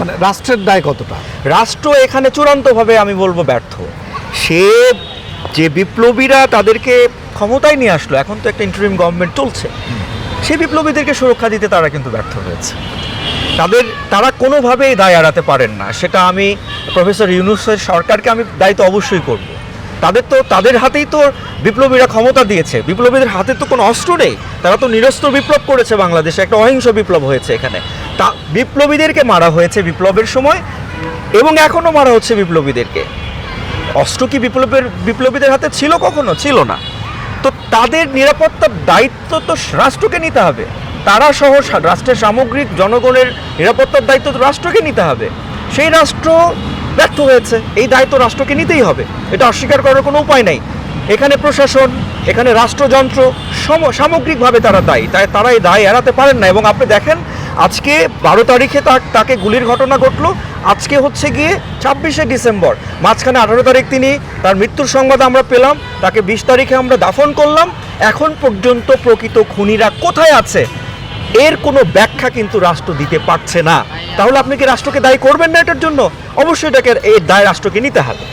মানে রাষ্ট্রের দায় কতটা? রাষ্ট্র এখানে চূড়ান্তভাবে আমি বলবো ব্যর্থ। সে যে বিপ্লবীরা তাদেরকে ক্ষমতায় নিয়ে আসলো, এখন তো একটা ইন্টারিম গভর্নমেন্ট চলছে, সেই বিপ্লবীদেরকে সুরক্ষা দিতে তারা কিন্তু ব্যর্থ হয়েছে। তারা কোনোভাবেই দায় এড়াতে পারেন না। সেটা আমি প্রফেসর ইউনূসের সরকারকে আমি দায়িত্ব অবশ্যই করব। তাদের হাতেই তো বিপ্লবীরা ক্ষমতা দিয়েছে, বিপ্লবীদের হাতে তো কোনো অস্ত্র নেই, তারা তো নিরস্ত্র বিপ্লব করেছে। বাংলাদেশে একটা অহিংস বিপ্লব হয়েছে, এখানে বিপ্লবীদেরকে মারা হয়েছে বিপ্লবের সময়, এবং এখনও মারা হচ্ছে বিপ্লবীদেরকে। অস্ত্র কি বিপ্লবীদের হাতে ছিল? কখনো ছিল না। তো তাদের নিরাপত্তার দায়িত্ব তো রাষ্ট্রকে নিতে হবে। তারা সহ রাষ্ট্রের সামগ্রিক জনগণের নিরাপত্তার দায়িত্ব তো রাষ্ট্রকে নিতে হবে। সেই রাষ্ট্র ব্যর্থ হয়েছে, এই দায়িত্ব রাষ্ট্রকে নিতেই হবে, এটা অস্বীকার করার কোনো উপায় নাই। এখানে প্রশাসন, এখানে রাষ্ট্রযন্ত্র সামগ্রিকভাবে তারা দায়ী, তারা এই দায় এড়াতে পারেন না। এবং আপনি দেখেন, আজকে 12 তারিখে তাকে গুলির ঘটনা ঘটলো, আজকে হচ্ছে গিয়ে 26শে ডিসেম্বর, মাঝখানে 18 তারিখ তার মৃত্যুর সংবাদ আমরা পেলাম, তাকে 20 তারিখে আমরা দাফন করলাম। এখন পর্যন্ত প্রকৃত খুনিরা কোথায় আছে এর কোনো ব্যাখ্যা কিন্তু রাষ্ট্র দিতে পারছে না। তাহলে আপনি কি রাষ্ট্রকে দায়ী করবেন না এটার জন্য? অবশ্যই এটাকে এই দায় রাষ্ট্রকে নিতে হবে।